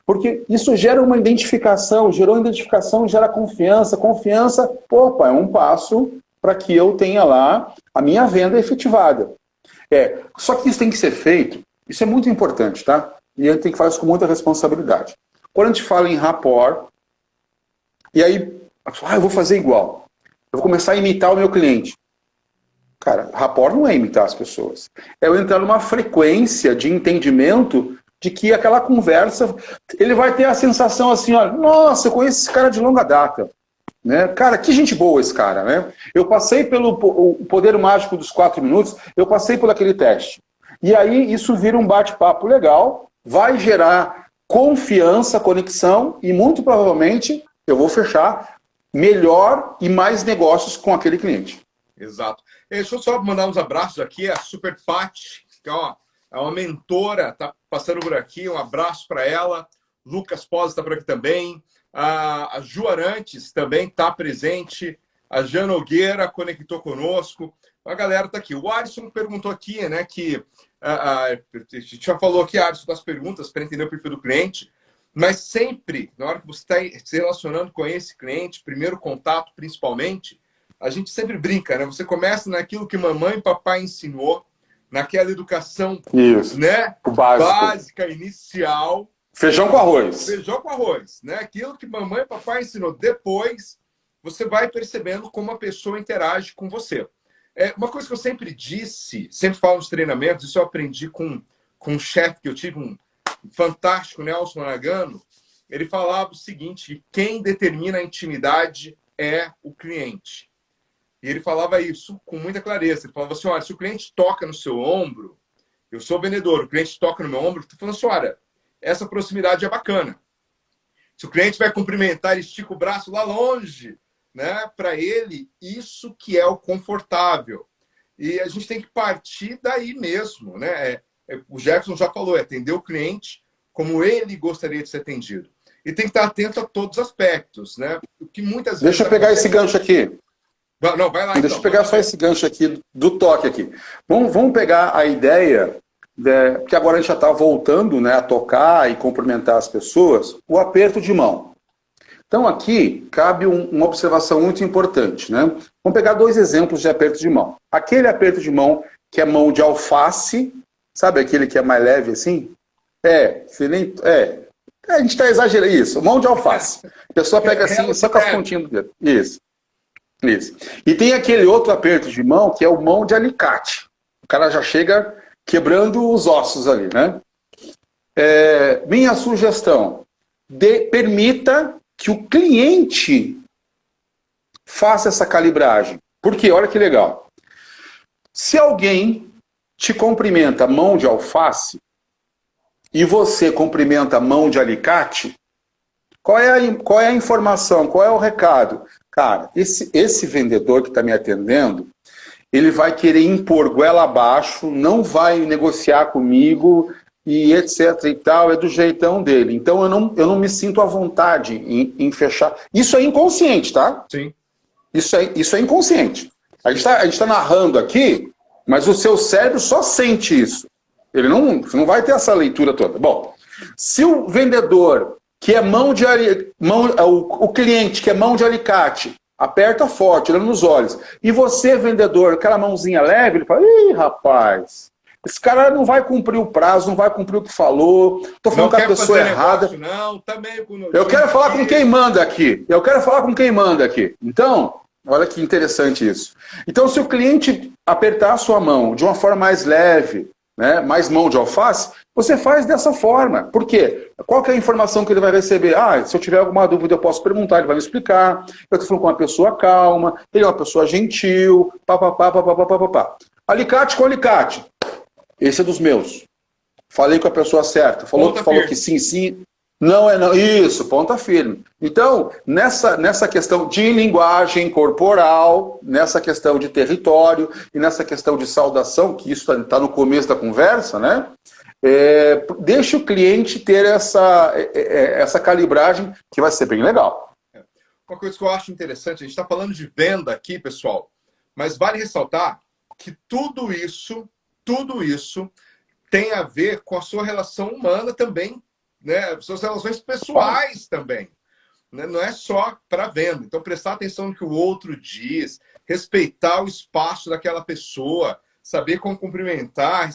Speaker 2: porque isso gera uma identificação, gerou identificação, gera confiança. Confiança, opa, é um passo para que eu tenha lá a minha venda efetivada. Só que isso tem que ser feito, isso é muito importante, tá? E a gente tem que fazer isso com muita responsabilidade. Quando a gente fala em rapport, e aí, eu vou fazer igual. Eu vou começar a imitar o meu cliente. Cara, rapport não é imitar as pessoas. É eu entrar numa frequência de entendimento de que aquela conversa, ele vai ter a sensação assim, ó, nossa, eu conheço esse cara de longa data. Né? Cara, que gente boa esse cara, né? Eu passei pelo o poder mágico dos 4 minutos, eu passei por aquele teste. E aí isso vira um bate-papo legal, vai gerar confiança, conexão e muito provavelmente eu vou fechar melhor e mais negócios com aquele cliente.
Speaker 1: Exato. Deixa eu só mandar uns abraços aqui, a Super Pati, que é uma mentora, tá passando por aqui, um abraço para ela. Lucas Pós está por aqui também. A Ju Arantes também está presente. A Jana Nogueira conectou conosco. A galera está aqui. O Alisson perguntou aqui, né, que a gente já falou aqui, Alisson, das perguntas para entender o perfil do cliente, mas sempre, na hora que você está se relacionando com esse cliente, primeiro contato principalmente, a gente sempre brinca, né? Você começa naquilo que mamãe e papai ensinou, naquela educação, né, básica, inicial.
Speaker 2: Feijão com arroz.
Speaker 1: Feijão com arroz, né? Aquilo que mamãe e papai ensinou. Depois, você vai percebendo como a pessoa interage com você. Uma coisa que eu sempre disse, sempre falo nos treinamentos, isso eu aprendi com um chefe que eu tive, um fantástico, Nelson Nagano. Ele falava o seguinte, que quem determina a intimidade é o cliente. E ele falava isso com muita clareza. Ele falava assim, olha, se o cliente toca no seu ombro, eu sou vendedor, o cliente toca no meu ombro, eu tô falando assim, olha, essa proximidade é bacana. Se o cliente vai cumprimentar, ele estica o braço lá longe, né? Para ele, isso que é o confortável. E a gente tem que partir daí mesmo, né? O Jefferson já falou, atender o cliente como ele gostaria de ser atendido. E tem que estar atento a todos os aspectos, né? O que muitas vezes...
Speaker 2: Deixa eu pegar esse gancho aqui.
Speaker 1: Não, vai lá.
Speaker 2: Deixa eu pegar só esse gancho aqui do toque aqui. Vamos pegar a ideia, que agora a gente já está voltando, né, a tocar e cumprimentar as pessoas, o aperto de mão. Então aqui cabe uma observação muito importante, né? Vamos pegar 2 exemplos de aperto de mão. Aquele aperto de mão que é mão de alface, sabe aquele que é mais leve assim? A gente está exagerando isso, mão de alface. A pessoa pega assim, só com as pontinhas do dedo. Isso. E tem aquele outro aperto de mão que é o mão de alicate. O cara já chega quebrando os ossos ali, né? Minha sugestão, permita que o cliente faça essa calibragem. Porque, olha que legal. Se alguém te cumprimenta mão de alface e você cumprimenta mão de alicate, qual é a informação, qual é o recado? Cara, esse vendedor que está me atendendo, ele vai querer impor goela abaixo, não vai negociar comigo e etc e tal, é do jeitão dele. Então eu não me sinto à vontade em fechar. Isso é inconsciente, tá?
Speaker 1: Sim.
Speaker 2: Isso é inconsciente. A gente tá narrando aqui, mas o seu cérebro só sente isso. Você não vai ter essa leitura toda. Bom, se o vendedor que é o cliente que é mão de alicate, aperta forte, olhando nos olhos, e você, vendedor, aquela mãozinha leve, ele fala, ih, rapaz, esse cara não vai cumprir o prazo, não vai cumprir o que falou, tô falando com a pessoa errada. Eu quero falar com quem manda aqui. Então, olha que interessante isso. Então, se o cliente apertar a sua mão de uma forma mais leve, né, mais mão de alface, você faz dessa forma. Por quê? Qual que é a informação que ele vai receber? Se eu tiver alguma dúvida, eu posso perguntar, ele vai me explicar. Eu estou falando com uma pessoa calma, ele é uma pessoa gentil, papapá. Alicate com alicate. Esse é dos meus. Falei com a pessoa certa. Falou que sim, sim. Não é não. Isso, ponta firme. Então, nessa questão de linguagem corporal, nessa questão de território e nessa questão de saudação, que isso está no começo da conversa, né? Deixa o cliente ter essa calibragem que vai ser bem legal.
Speaker 1: Uma coisa que eu acho interessante, a gente está falando de venda aqui, pessoal, mas vale ressaltar que tudo isso tem a ver com a sua relação humana também, né? Suas relações pessoais também. Né? Não é só para venda. Então, prestar atenção no que o outro diz, respeitar o espaço daquela pessoa, saber como cumprimentar,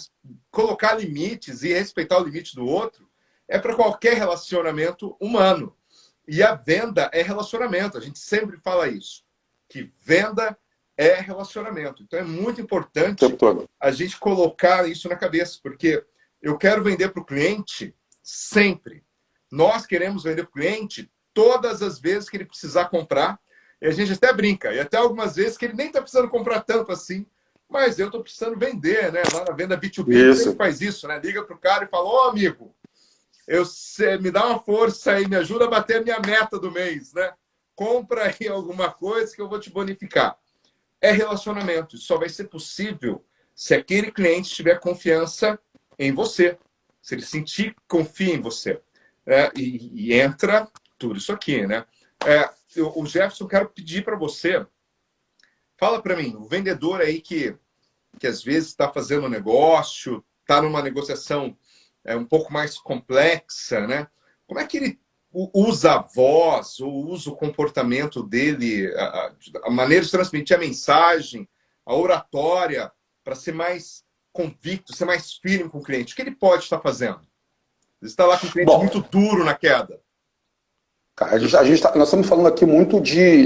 Speaker 1: colocar limites e respeitar o limite do outro, é para qualquer relacionamento humano. E a venda é relacionamento. A gente sempre fala isso, que venda é relacionamento. Então é muito importante a gente colocar isso na cabeça, porque eu quero vender para o cliente sempre. Nós queremos vender para o cliente todas as vezes que ele precisar comprar. E a gente até brinca, e até algumas vezes que ele nem está precisando comprar tanto assim, mas eu estou precisando vender, né? Lá na venda B2B, sempre faz isso, né? Liga para o cara e fala, ô amigo, me dá uma força aí, me ajuda a bater a minha meta do mês, né? Compra aí alguma coisa que eu vou te bonificar. É relacionamento. Isso só vai ser possível se aquele cliente tiver confiança em você. Se ele sentir que confia em você. E entra tudo isso aqui, né? O Jefferson, quero pedir para você, fala para mim, o vendedor aí que às vezes está fazendo um negócio, está numa negociação um pouco mais complexa, né? Como é que ele usa a voz ou usa o comportamento dele, a maneira de transmitir a mensagem, a oratória, para ser mais convicto, ser mais firme com o cliente? O que ele pode estar fazendo? Ele está lá com o cliente muito duro na queda.
Speaker 2: Cara, nós estamos falando aqui muito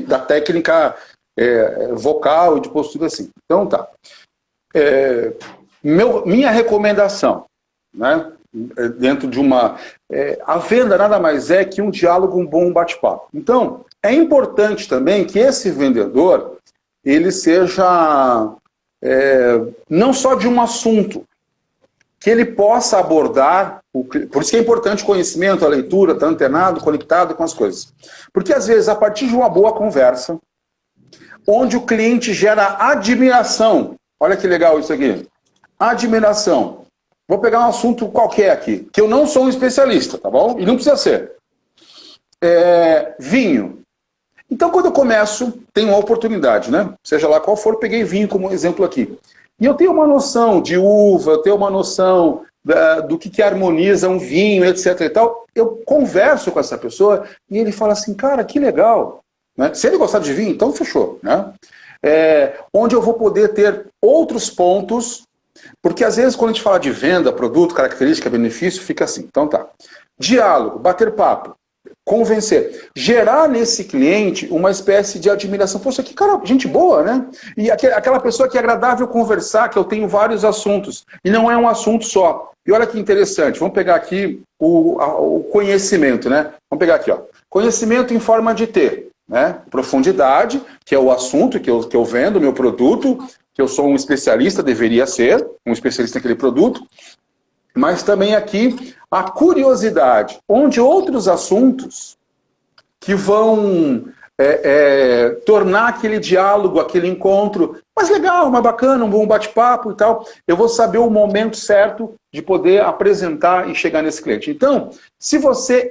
Speaker 2: da técnica vocal e de postura assim. Então tá. Minha recomendação, né? Dentro de a venda nada mais é que um diálogo, um bom bate-papo. Então, é importante também que esse vendedor, ele seja não só de um assunto, que ele possa abordar, por isso que é importante o conhecimento, a leitura, estar antenado, conectado com as coisas. Porque às vezes, a partir de uma boa conversa, onde o cliente gera admiração, olha que legal isso aqui, admiração. Vou pegar um assunto qualquer aqui, que eu não sou um especialista, tá bom? E não precisa ser. Vinho. Então, quando eu começo, tem uma oportunidade, né? Seja lá qual for, peguei vinho como exemplo aqui. E eu tenho uma noção de uva, eu tenho uma noção do que harmoniza um vinho, etc. e tal. Eu converso com essa pessoa e ele fala assim, cara, que legal. Né? Se ele gostar de vinho, então fechou. Né? Onde eu vou poder ter outros pontos. Porque às vezes quando a gente fala de venda, produto, característica, benefício, fica assim. Então tá. Diálogo, bater papo, convencer. Gerar nesse cliente uma espécie de admiração. Poxa, que cara, gente boa, né? E aquela pessoa que é agradável conversar, que eu tenho vários assuntos. E não é um assunto só. E olha que interessante, vamos pegar aqui o conhecimento, né? Vamos pegar aqui, ó. Conhecimento em forma de T, né? Profundidade, que é o assunto que eu vendo, meu produto, que eu sou um especialista, deveria ser, um especialista naquele produto, mas também aqui a curiosidade, onde outros assuntos que vão tornar aquele diálogo, aquele encontro mais legal, mais bacana, um bom bate-papo e tal, eu vou saber o momento certo de poder apresentar e chegar nesse cliente. Então, se você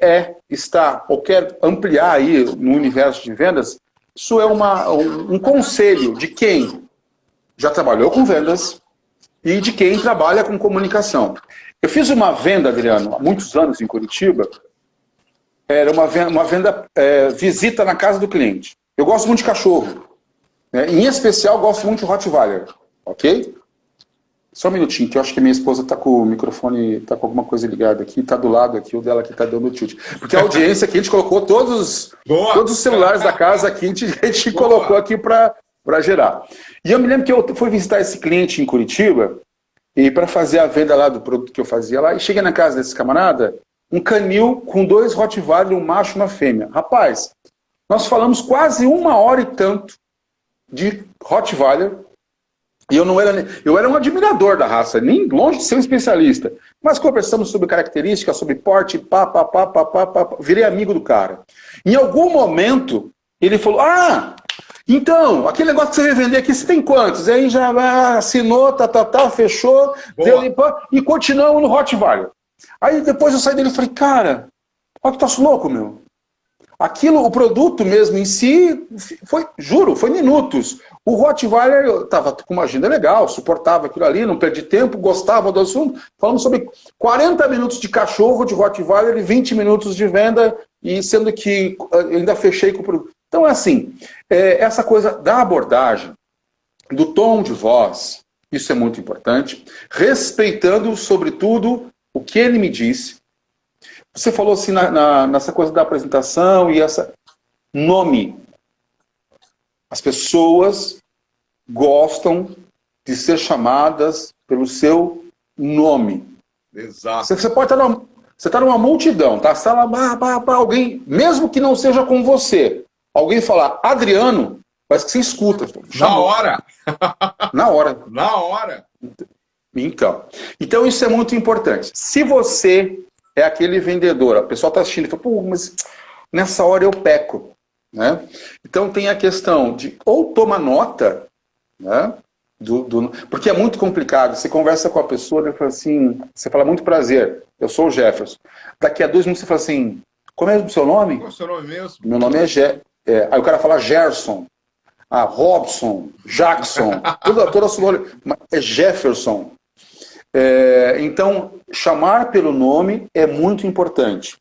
Speaker 2: está ou quer ampliar aí no universo de vendas, isso é um conselho de quem já trabalhou com vendas e de quem trabalha com comunicação. Eu fiz uma venda, Adriano, há muitos anos em Curitiba. Era uma venda visita na casa do cliente. Eu gosto muito de cachorro. Né? Em especial, gosto muito de Rottweiler. Ok? Só um minutinho, que eu acho que minha esposa está com o microfone, está com alguma coisa ligada aqui, está do lado aqui, o dela aqui está dando tilt. Porque a audiência aqui, a gente colocou todos os celulares da casa aqui, a gente colocou aqui para gerar. E eu me lembro que eu fui visitar esse cliente em Curitiba, e para fazer a venda lá do produto que eu fazia lá, e cheguei na casa desse camarada, um canil com 2 Rottweiler, um macho e uma fêmea. Rapaz, nós falamos quase 1 hora e tanto de Rottweiler, E eu era um admirador da raça, nem longe de ser um especialista. Mas conversamos sobre características, sobre porte, virei amigo do cara. Em algum momento, ele falou, então, aquele negócio que você vai vender aqui, você tem quantos? Aí já assinou, fechou, deu limpa, e continuamos no Rottweiler. Aí depois eu saí dele e falei, cara, olha que troço louco, meu. Aquilo, o produto mesmo em si, foi minutos. O Rottweiler estava com uma agenda legal, suportava aquilo ali, não perdi tempo, gostava do assunto. Falamos sobre 40 minutos de cachorro de Rottweiler e 20 minutos de venda, e sendo que ainda fechei com o produto. Então, assim, essa coisa da abordagem, do tom de voz, isso é muito importante, respeitando, sobretudo, o que ele me disse. Você falou assim nessa coisa da apresentação e essa nome. As pessoas gostam de ser chamadas pelo seu nome.
Speaker 1: Exato.
Speaker 2: Você pode estar numa multidão, tá? Você tá lá, alguém, mesmo que não seja com você, alguém falar Adriano, parece que você escuta.
Speaker 1: Na hora.
Speaker 2: Na hora.
Speaker 1: Na hora.
Speaker 2: Então isso é muito importante. Se você é aquele vendedor, a pessoa está assistindo e fala, pô, mas nessa hora eu peco. Né? Então tem a questão de ou toma nota, né? Porque é muito complicado. Você conversa com a pessoa e fala assim, você fala muito prazer, eu sou o Jefferson. Daqui a 2 minutos você fala assim, como é o seu nome?
Speaker 1: Qual é o seu nome mesmo?
Speaker 2: Meu nome é aí o cara fala Gerson, Robson, Jackson, toda a sua nome é Jefferson. Então, chamar pelo nome é muito importante.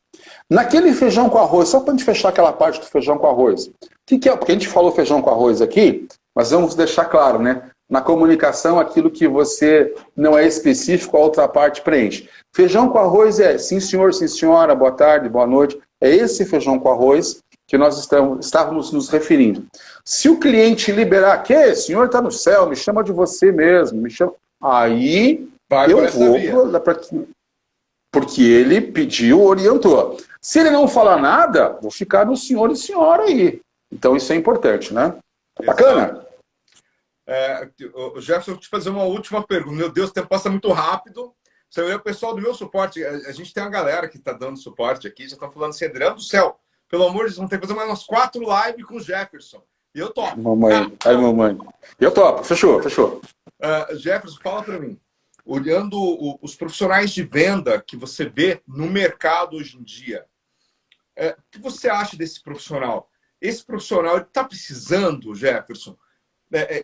Speaker 2: Naquele feijão com arroz, só para a gente fechar aquela parte do feijão com arroz. O que é? Porque a gente falou feijão com arroz aqui, mas vamos deixar claro, né? Na comunicação, aquilo que você não é específico, a outra parte preenche. Feijão com arroz é sim senhor, sim senhora, boa tarde, boa noite. É esse feijão com arroz que nós estávamos nos referindo. Se o cliente liberar, o senhor está no céu, me chama de você mesmo, me chama... Aí eu vou porque ele pediu, orientou. Se ele não falar nada, vou ficar no senhor e senhora aí. Então isso é importante, né? Bacana?
Speaker 1: Jefferson, eu vou te fazer uma última pergunta. Meu Deus, o tempo passa muito rápido. O pessoal do meu suporte, a gente tem uma galera que está dando suporte aqui, já estão falando assim, Adriano do céu, pelo amor de Deus, vão ter que fazer mais umas 4 lives com o Jefferson. E eu topo.
Speaker 2: Mamãe. Eu topo, fechou.
Speaker 1: Jefferson, fala para mim. Olhando os profissionais de venda que você vê no mercado hoje em dia, o que você acha desse profissional? Esse profissional está precisando, Jefferson,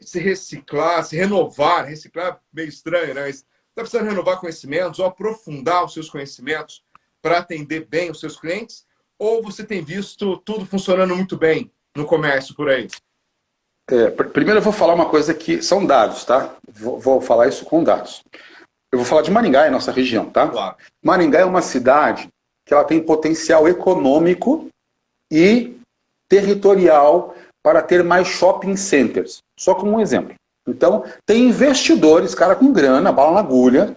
Speaker 1: se reciclar, se renovar, reciclar meio estranho, né? Está precisando renovar conhecimentos ou aprofundar os seus conhecimentos para atender bem os seus clientes? Ou você tem visto tudo funcionando muito bem no comércio por aí?
Speaker 2: Primeiro eu vou falar uma coisa que são dados, tá? Vou falar isso com dados. Eu vou falar de Maringá, é nossa região, tá?
Speaker 1: Claro.
Speaker 2: Maringá é uma cidade que ela tem potencial econômico e territorial para ter mais shopping centers. Só como um exemplo. Então, tem investidores, cara com grana, bala na agulha,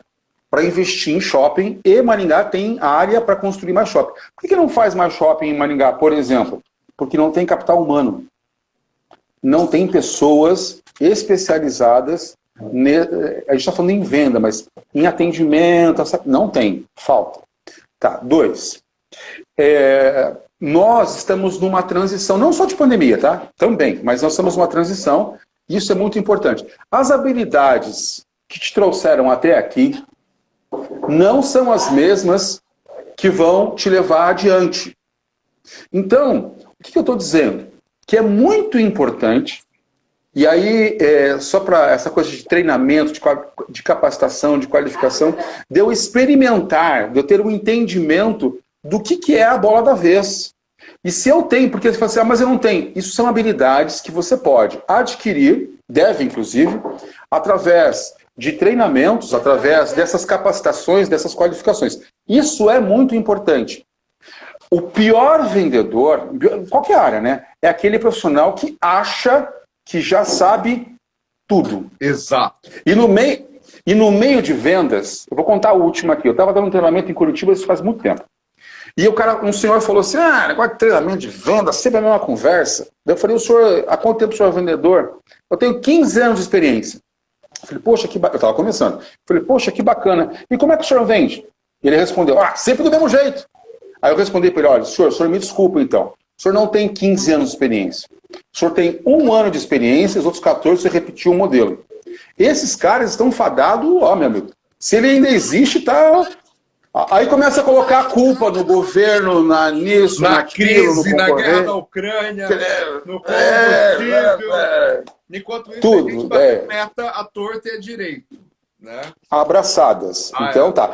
Speaker 2: para investir em shopping, e Maringá tem área para construir mais shopping. Por que não faz mais shopping em Maringá, por exemplo? Porque não tem capital humano. Não tem pessoas especializadas, a gente está falando em venda, mas em atendimento, não tem, falta. Tá, 2. Nós estamos numa transição, não só de pandemia, tá? Também, mas nós estamos numa transição, e isso é muito importante. As habilidades que te trouxeram até aqui não são as mesmas que vão te levar adiante. Então, o que eu estou dizendo? Que é muito importante, e aí, só para essa coisa de treinamento, de capacitação, de qualificação, de eu experimentar, de eu ter um entendimento do que é a bola da vez. E se eu tenho, porque você fala assim, mas eu não tenho. Isso são habilidades que você pode adquirir, deve inclusive, através de treinamentos, através dessas capacitações, dessas qualificações. Isso é muito importante. O pior vendedor, qualquer área, né? É aquele profissional que acha que já sabe tudo.
Speaker 1: Exato.
Speaker 2: E no meio de vendas, eu vou contar a última aqui. Eu estava dando um treinamento em Curitiba, isso faz muito tempo. E um senhor falou assim, negócio de treinamento de venda, sempre a mesma conversa. Eu falei, há quanto tempo o senhor é vendedor? Eu tenho 15 anos de experiência. Eu falei, poxa, que bacana. Eu estava começando. Eu falei, poxa, que bacana. E como é que o senhor vende? Ele respondeu, sempre do mesmo jeito. Aí eu respondi para ele, olha, senhor me desculpa então. O senhor não tem 15 anos de experiência. O senhor tem 1 ano de experiência, os outros 14 você repetiu o modelo. Esses caras estão fadados, meu amigo. Se ele ainda existe, tá... Aí começa a colocar a culpa no governo, nisso,
Speaker 1: na
Speaker 2: naquilo,
Speaker 1: crise,
Speaker 2: no
Speaker 1: na
Speaker 2: concorrente.
Speaker 1: guerra da Ucrânia, no combustível. Enquanto isso,
Speaker 2: tudo,
Speaker 1: a gente bate meta à torta e à direita. Né?
Speaker 2: Abraçadas. Então tá.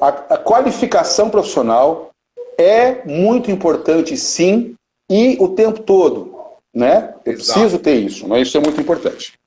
Speaker 2: A qualificação profissional é muito importante, sim, e o tempo todo. Né? Eu preciso ter isso, mas isso é muito importante.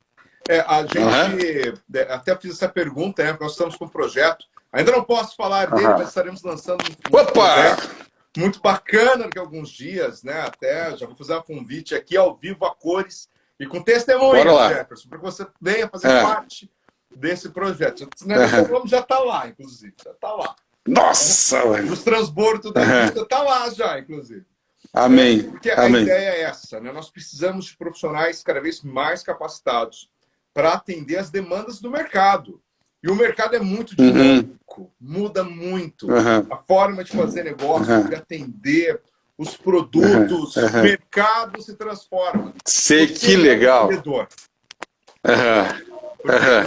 Speaker 1: A gente até fiz essa pergunta, né? Nós estamos com um projeto. Ainda não posso falar dele, mas estaremos lançando um projeto muito bacana daqui a alguns dias, né? Até já vou fazer um convite aqui ao vivo, a cores e com testemunhas, Jefferson, para que você venha fazer parte desse projeto. O nome já está lá, inclusive. Já está lá.
Speaker 2: Nossa!
Speaker 1: Os transbordos está lá já, inclusive.
Speaker 2: Amém.
Speaker 1: Porque a ideia é essa, né? Nós precisamos de profissionais cada vez mais capacitados para atender as demandas do mercado. E o mercado é muito dinâmico, muda muito. A forma de fazer negócio, de atender os produtos, o mercado se transforma.
Speaker 2: Que legal.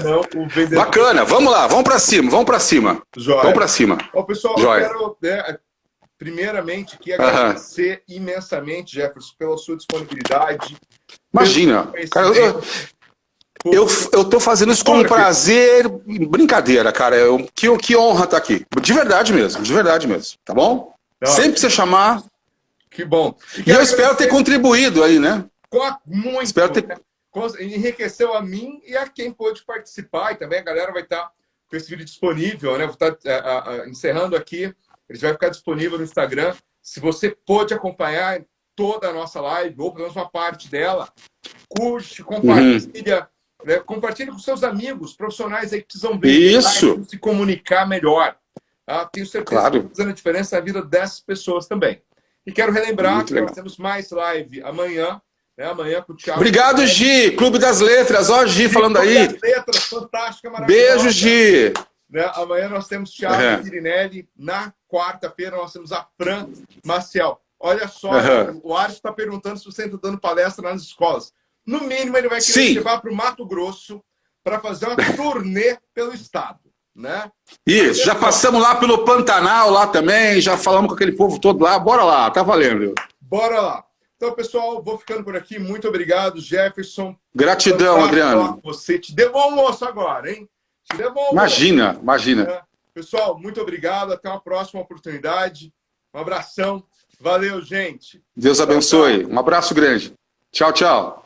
Speaker 1: Não, o vendedor.
Speaker 2: Bacana, vamos lá, vamos para cima, vamos para cima.
Speaker 1: Joia.
Speaker 2: Vamos para cima.
Speaker 1: Pessoal, eu quero, primeiramente, aqui agradecer imensamente, Jefferson, pela sua disponibilidade.
Speaker 2: Imagina, cara, eu tô fazendo isso com prazer, brincadeira, cara. Que honra estar aqui. De verdade mesmo, tá bom? Sempre que você chamar.
Speaker 1: Que bom.
Speaker 2: E eu espero ter contribuído aí, né?
Speaker 1: Muito.
Speaker 2: Espero ter...
Speaker 1: Enriqueceu a mim e a quem pôde participar. E também a galera vai estar com esse vídeo disponível, né? Vou estar encerrando aqui. Ele vai ficar disponível no Instagram. Se você pôde acompanhar toda a nossa live, ou pelo menos uma parte dela, curte, compartilha. Compartilhe com seus amigos, profissionais aí que precisam ver, se comunicar melhor. Tenho certeza que está fazendo a diferença na vida dessas pessoas também. E quero relembrar que nós temos mais live amanhã, né? Amanhã com o Thiago.
Speaker 2: Obrigado, Gi. Clube das Letras. Ó, Gi falando aí.
Speaker 1: Clube das Letras, fantástica, maravilhosa.
Speaker 2: Beijo, Gi.
Speaker 1: Né? Amanhã nós temos Thiago Pirinelli. Na quarta-feira nós temos a Fran Maciel. Olha só, o Ares está perguntando se você está dando palestra nas escolas. No mínimo, ele vai querer levar para o Mato Grosso para fazer uma turnê pelo estado, né?
Speaker 2: Isso, já passamos lá pelo Pantanal lá também, já falamos com aquele povo todo lá. Bora lá, tá valendo.
Speaker 1: Bora lá. Então, pessoal, vou ficando por aqui. Muito obrigado, Jefferson.
Speaker 2: Gratidão, Adriano.
Speaker 1: Você te deu almoço agora, hein? Te deu almoço.
Speaker 2: Imagina.
Speaker 1: Pessoal, muito obrigado. Até uma próxima oportunidade. Um abração. Valeu, gente.
Speaker 2: Deus abençoe. Um abraço grande. Tchau, tchau.